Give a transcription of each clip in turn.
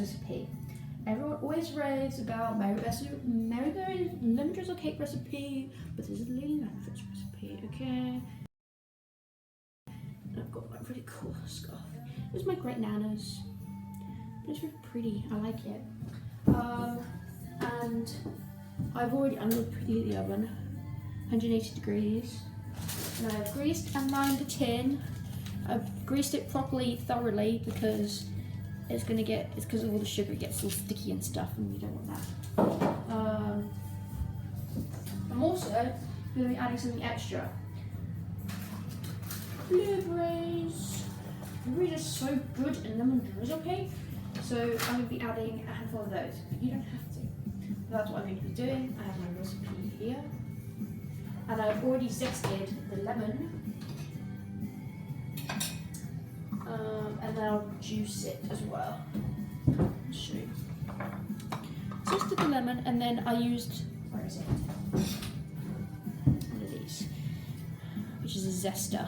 recipe. Everyone always raves about Mary's lemon drizzle cake recipe, but this is Lily Lemford's recipe, okay? And I've got my really cool scarf. This is my great nana's, but it's really pretty. I like it. And I've already preheated the oven, 180 degrees, and I've greased and lined the tin. I've greased it properly, thoroughly, because it's because of all the sugar, it gets all sticky and stuff, and we don't want that. I'm also going to be adding something extra. Blueberries. Blueberries are so good in lemon drizzle cake, so I'm going to be adding a handful of those, but you don't have to. That's what I'm going to be doing. I have my recipe here, and I've already zested the lemon. And then I'll juice it as well. I'll show you. Zested the lemon, and then I used, where is it? One of these, which is a zester.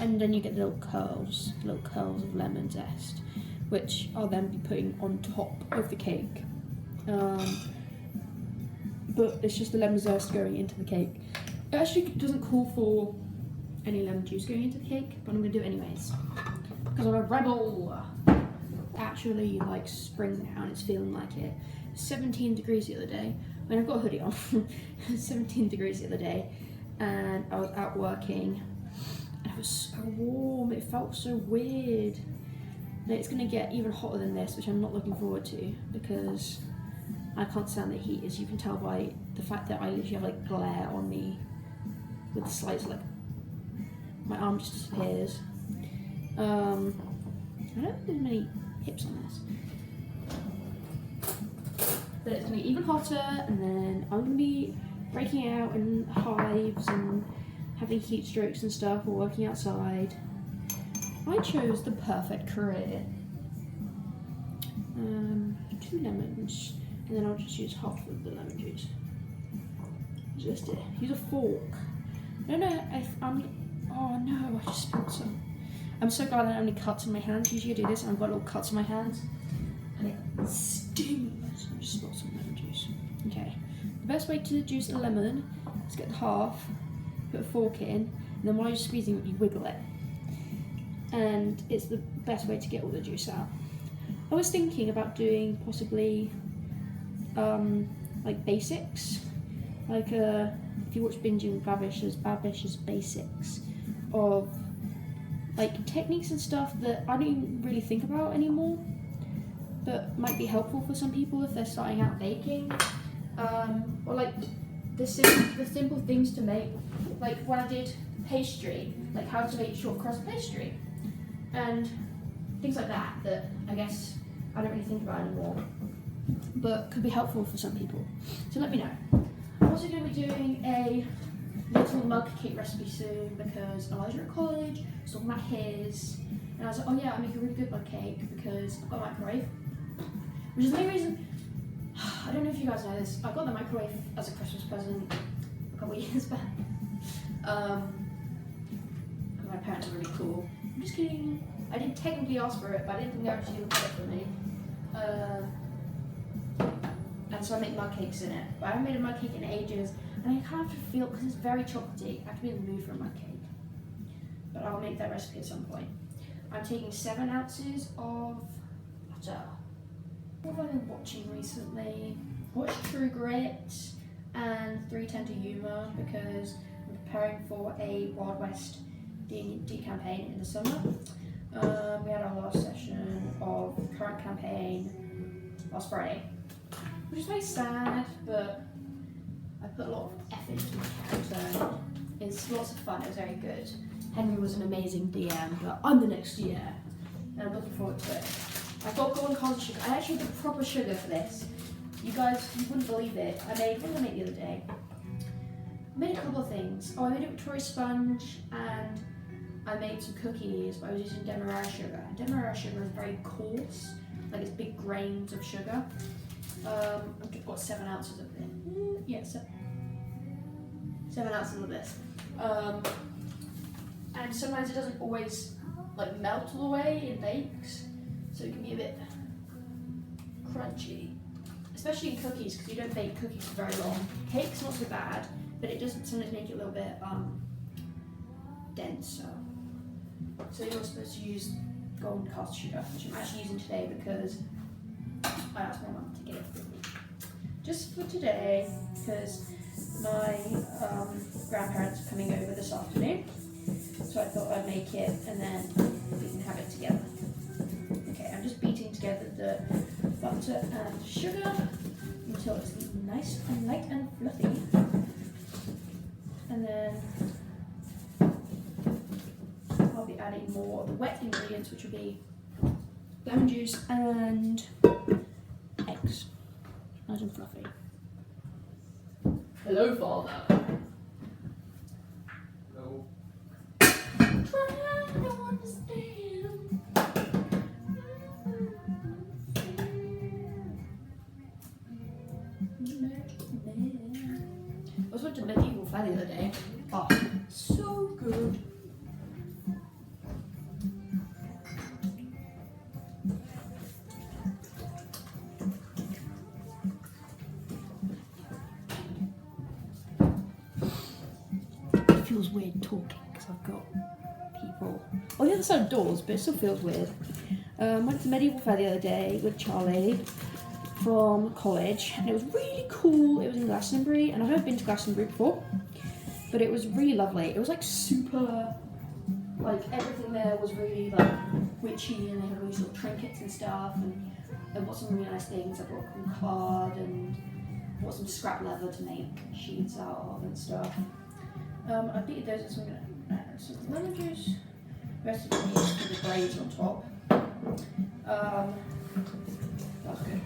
And then you get little curls of lemon zest, which I'll then be putting on top of the cake. But it's just the lemon zest going into the cake. It actually doesn't call for any lemon juice going into the cake, but I'm going to do it anyways because I'm a rebel. Actually, like spring now, and it's feeling like it. 17 degrees the other day. I mean, I've got a hoodie on. 17 degrees the other day, and I was out working, and it was so warm. It felt so weird. And it's going to get even hotter than this, which I'm not looking forward to because I can't stand the heat, as you can tell by the fact that I literally have like glare on me with the slides, like my arm just disappears. I don't think there's many hips on this. But it's going to be even hotter, and then I'm going to be breaking out in hives and having heat strokes and stuff while working outside. I chose the perfect career. 2 lemons, and then I'll just use half of the lemon juice. Just it. Use a fork. I don't know if oh no, I just spilled some. I'm so glad I don't have any cuts on my hands. Usually I do this and I've got little cuts on my hands. And it stings. I just spilled some lemon juice. Okay. The best way to juice a lemon is get the half, put a fork in, and then while you're squeezing it, you wiggle it. And it's the best way to get all the juice out. I was thinking about doing possibly like basics. Like if you watch Binging with Babish's basics of like techniques and stuff that I don't even really think about anymore, but might be helpful for some people if they're starting out baking. Or like the simple things to make, like when I did pastry, like how to make short crust pastry, and things like that I guess I don't really think about anymore, but could be helpful for some people. So let me know. I'm also going to be doing a little mug cake recipe soon because Elijah at college was talking about his, and I was like, oh yeah, I make a really good mug cake because I've got a microwave, which is the main reason. I don't know if you guys know this, I got the microwave as a Christmas present a couple of years back. My parents are really cool. I'm just kidding. I didn't technically ask for it, but I didn't think they actually would get it for me. And so I make mug cakes in it. But I haven't made a mug cake in ages, and I kind of feel, because it's very chocolatey, I have to be in the mood for a mug cake. But I'll make that recipe at some point. I'm taking 7 ounces of butter. What have I been watching recently? Watched True Grit and 310 to Humour because I'm preparing for a Wild West D campaign in the summer. We had our last session of the current campaign last Friday, which is very sad, but I put a lot of effort into the character. It's lots of fun, it was very good. Henry was an amazing DM, but I'm the next DM, and I'm looking forward to it. I've got golden cards of sugar. I actually did proper sugar for this. You guys, you wouldn't believe it. What did I make the other day? I made a couple of things. Oh, I made a Victoria sponge, and I made some cookies, but I was using demerara sugar. And demerara sugar is very coarse, like it's big grains of sugar. I've got 7 ounces of it. Yeah, 7 ounces of this. And sometimes it doesn't always like melt all the way in bakes, so it can be a bit crunchy, especially in cookies because you don't bake cookies for very long. Cake's not so bad, but it does sometimes make it a little bit denser. So you're supposed to use golden cast sugar, which I'm actually using today because I asked my mum to get it for me. Just for today, because my grandparents are coming over this afternoon, so I thought I'd make it and then we can have it together. Okay, I'm just beating together the butter and sugar until it's nice and light and fluffy. And then I'll be adding more of the wet ingredients, which will be lemon juice and eggs. Nice and fluffy. Hello, Father. Hello. Try to understand. I was watching Medieval Fair the other day. Oh, so good. It feels weird talking because I've got people on the other side of doors, but it still feels weird. Went to Medieval Fair the other day with Charlie from college, and it was really cool. It was in Glastonbury, and I've never been to Glastonbury before, but it was really lovely. It was like super, like everything there was really like witchy, and they had all these little trinkets and stuff, and there bought some really nice things. I bought some card and bought some scrap leather to make sheets out of and stuff. I beat those with some lemon juice. The rest of it needs for the glaze on top. That's good.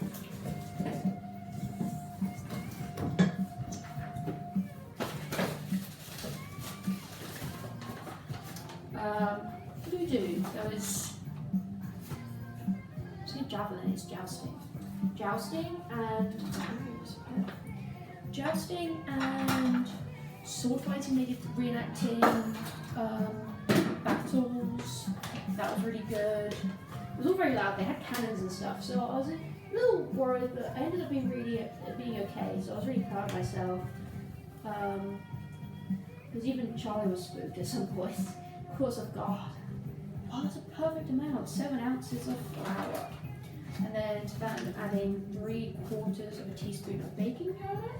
What do we do? There was, say javelin, it's jousting. Jousting and sword fighting, they did reenacting battles. That was really good. It was all very loud, they had cannons and stuff, so I was a little worried, but I ended up being okay, so I was really proud of myself. Because even Charlie was spooked at some point. Of course, I've got, oh, that's a perfect amount, 7 ounces of flour. And then to that I'm adding 3/4 of a teaspoon of baking powder.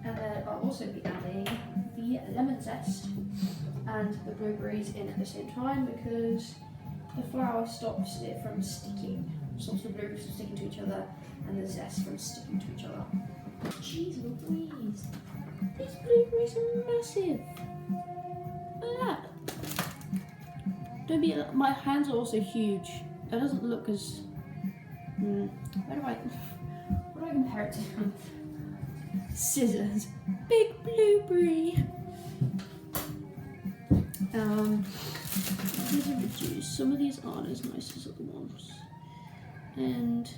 And then I'll also be adding the lemon zest and the blueberries in at the same time because the flour stops it from sticking. Stops the blueberries from sticking to each other and the zest from sticking to each other. Jeez Louise, these blueberries are massive. Look at that. Don't be, my hands are also huge. That doesn't look as, what do I compare it to? Scissors. Big blueberry. These are reduced. Some of these aren't as nice as other ones. And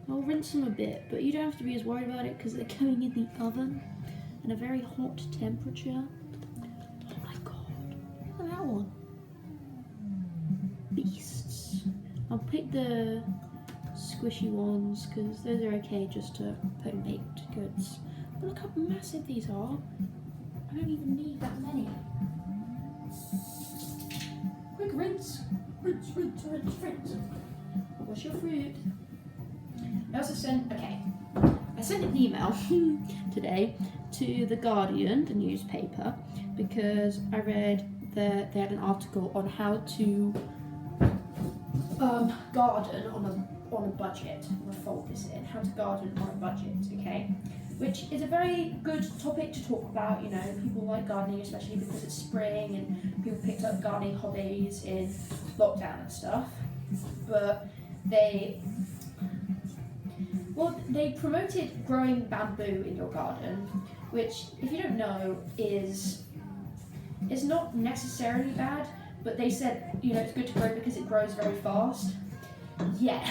I'll rinse them a bit, but you don't have to be as worried about it because they're going in the oven at a very hot temperature. Oh my god. Look at that one. Beasts. I'll pick the squishy ones because those are okay just to put in baked goods. But look how massive these are. I don't even need that many. Quick rinse. Rinse. Wash your fruit. I also sent an email today to The Guardian, the newspaper, because I read that they had an article on how to garden on a budget. I'm gonna fold this in. How to garden on a budget, okay? Which is a very good topic to talk about. You know, people like gardening, especially because it's spring and people picked up gardening hobbies in lockdown and stuff. But they promoted growing bamboo in your garden, which, if you don't know, is not necessarily bad. But they said, you know, it's good to grow because it grows very fast. Yeah,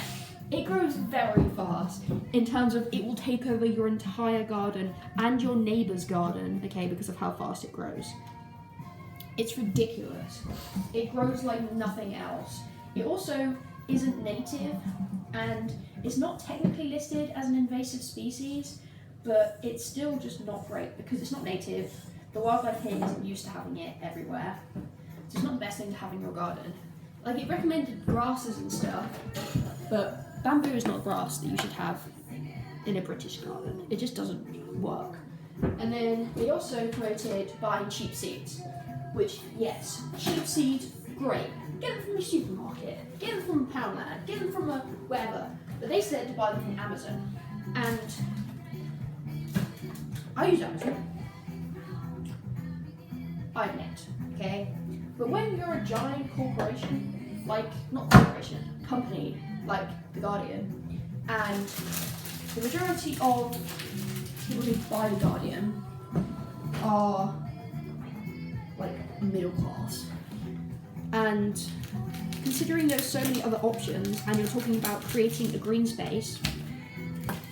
It grows very fast in terms of it will take over your entire garden and your neighbour's garden, okay, because of how fast it grows. It's ridiculous. It grows like nothing else. It also isn't native, and it's not technically listed as an invasive species, but it's still just not great because it's not native. The wildlife here isn't used to having it everywhere, so it's not the best thing to have in your garden. Like, it recommended grasses and stuff, but bamboo is not grass that you should have in a British garden. It just doesn't work. And then they also promoted buying cheap seeds, which, yes, cheap seeds, great. Get them from your supermarket, get them from Poundland, get them from wherever. But they said to buy them from Amazon. And I use Amazon. I admit, okay? But when you're a giant corporation, like, not corporation, company, like The Guardian, and the majority of people who buy The Guardian are, like, middle class. And considering there's so many other options, and you're talking about creating a green space,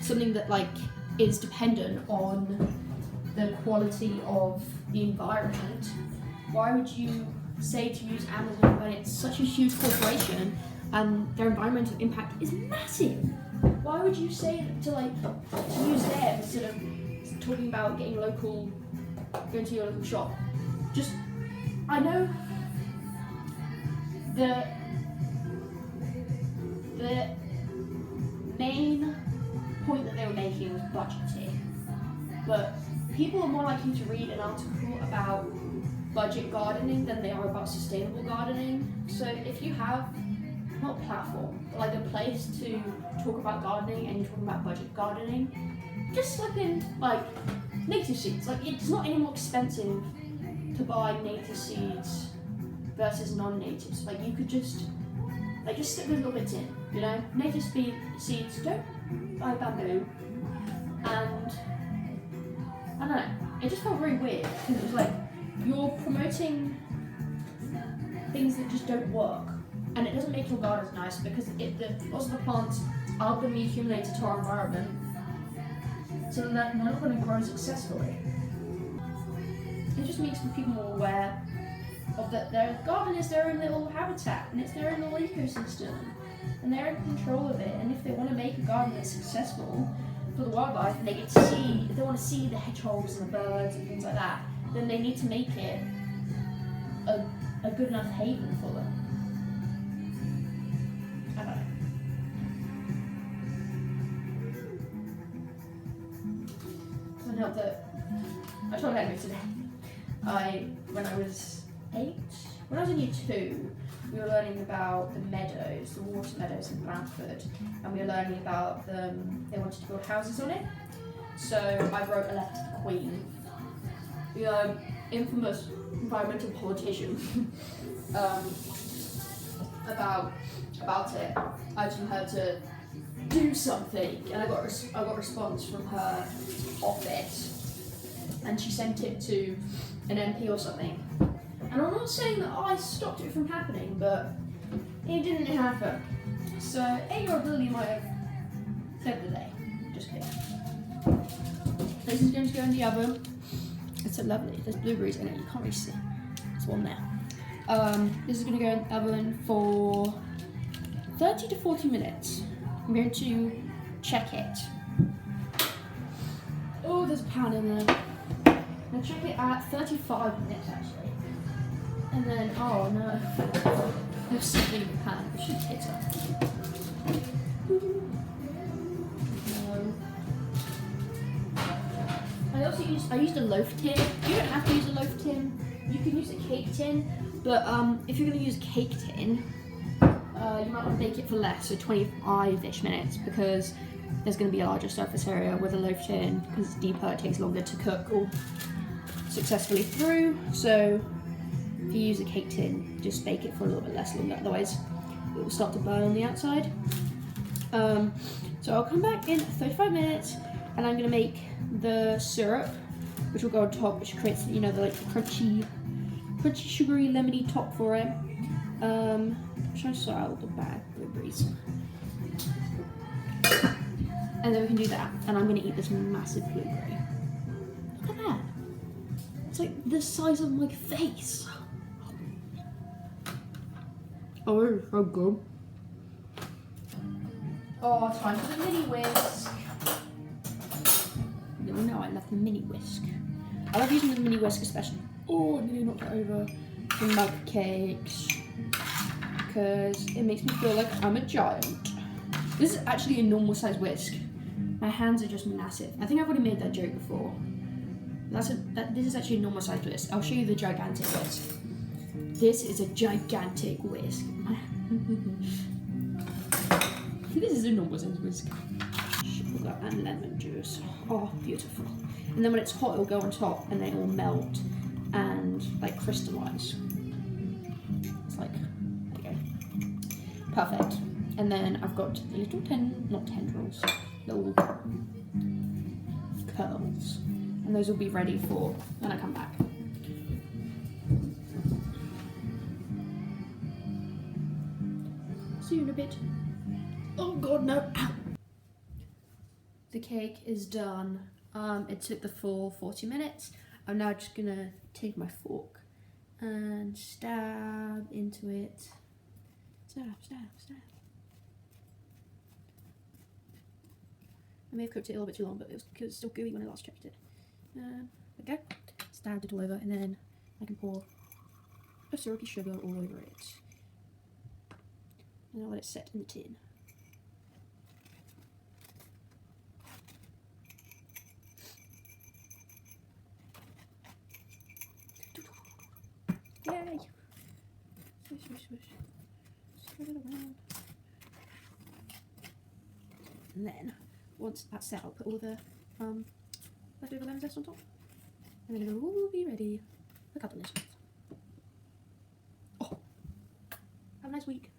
something that, like, is dependent on the quality of the environment, why would you say to use Amazon when it's such a huge corporation and their environmental impact is massive? Why would you say to use them instead of talking about going to your local shop? Just, I know the main point that they were making was budgeting, but people are more likely to read an article about budget gardening than they are about sustainable gardening. So if you have, not a platform, but like a place to talk about gardening and you're talking about budget gardening, just slip in like native seeds. Like, it's not any more expensive to buy native seeds versus non-natives. Like, you could just stick those little bits in, you know? Native seeds, don't buy bamboo. And I don't know, it just felt very weird because it was like, you're promoting things that just don't work, and it doesn't make your gardens nice because lots of the plants are going to be accumulated to our environment, so they're not going to grow successfully. It just makes people more aware of that their garden is their own little habitat, and it's their own little ecosystem, and they're in control of it. And if they want to make a garden that's successful for the wildlife, and if they want to see the hedgehogs and the birds and things like that, then they need to make it a good enough haven for them. I don't know. Doesn't help that I told Henry today. When I was 8, when I was in year 2, we were learning about the meadows, the water meadows in Bradford, and we were learning about them. They wanted to build houses on it. So I wrote a letter to the Queen, the infamous environmental politician, about it, urging her to do something, and I got a response from her office, and she sent it to an MP or something. And I'm not saying that I stopped it from happening, but it didn't happen. So 8-year-old Lily might have saved the day. Just kidding. This is going to go in the oven. It's so lovely. There's blueberries in it. You can't really see. There's one there. This is going to go in the oven for 30 to 40 minutes. I'm going to check it. Oh, there's a pan in there. I'm going to check it at 35 minutes actually. And then, oh no, there's something in the pan. I should hit it. I used a loaf tin. You don't have to use a loaf tin. You can use a cake tin, but if you're going to use a cake tin, you might want to bake it for less, so 25-ish minutes, because there's going to be a larger surface area with a loaf tin. Because it's deeper, it takes longer to cook all successfully through. So if you use a cake tin, just bake it for a little bit less longer, otherwise it will start to burn on the outside. So I'll come back in 35 minutes, and I'm going to make the syrup, which will go on top, which creates, you know, the crunchy, sugary, lemony top for it. I'm trying to sort out the bad blueberries. And then we can do that. And I'm going to eat this massive blueberry. Look at that. It's like the size of my face. Oh, it's so good. Oh, time for the mini whisk. No, I love the mini whisk. I love using the mini whisk especially. Oh, I nearly knocked it over. The mug cakes. Because it makes me feel like I'm a giant. This is actually a normal size whisk. My hands are just massive. I think I've already made that joke before. This is actually a normal size whisk. I'll show you the gigantic whisk. This is a gigantic whisk. This is a normal size whisk. Sugar and lemon juice. Oh, beautiful. And then when it's hot, it'll go on top and then it will melt and like crystallize. It's like, there you go. Perfect. And then I've got the little not tendrils, little curls. And those will be ready for when I come back. See you in a bit. Oh God, no. Ow. The cake is done. It took the full 40 minutes. I'm now just gonna take my fork and stab into it. Stab, stab, stab. I may have cooked it a little bit too long, but it was still gooey when I last checked it. Okay, stabbed it all over, and then I can pour a syrupy sugar all over it. And I'll let it set in the tin. Yay! Swish, swish, swish. Spread it around. And then, once that's set, I'll put all the leftover lemon zest on top. And then it'll all be ready for a couple of minutes. Oh! Have a nice week.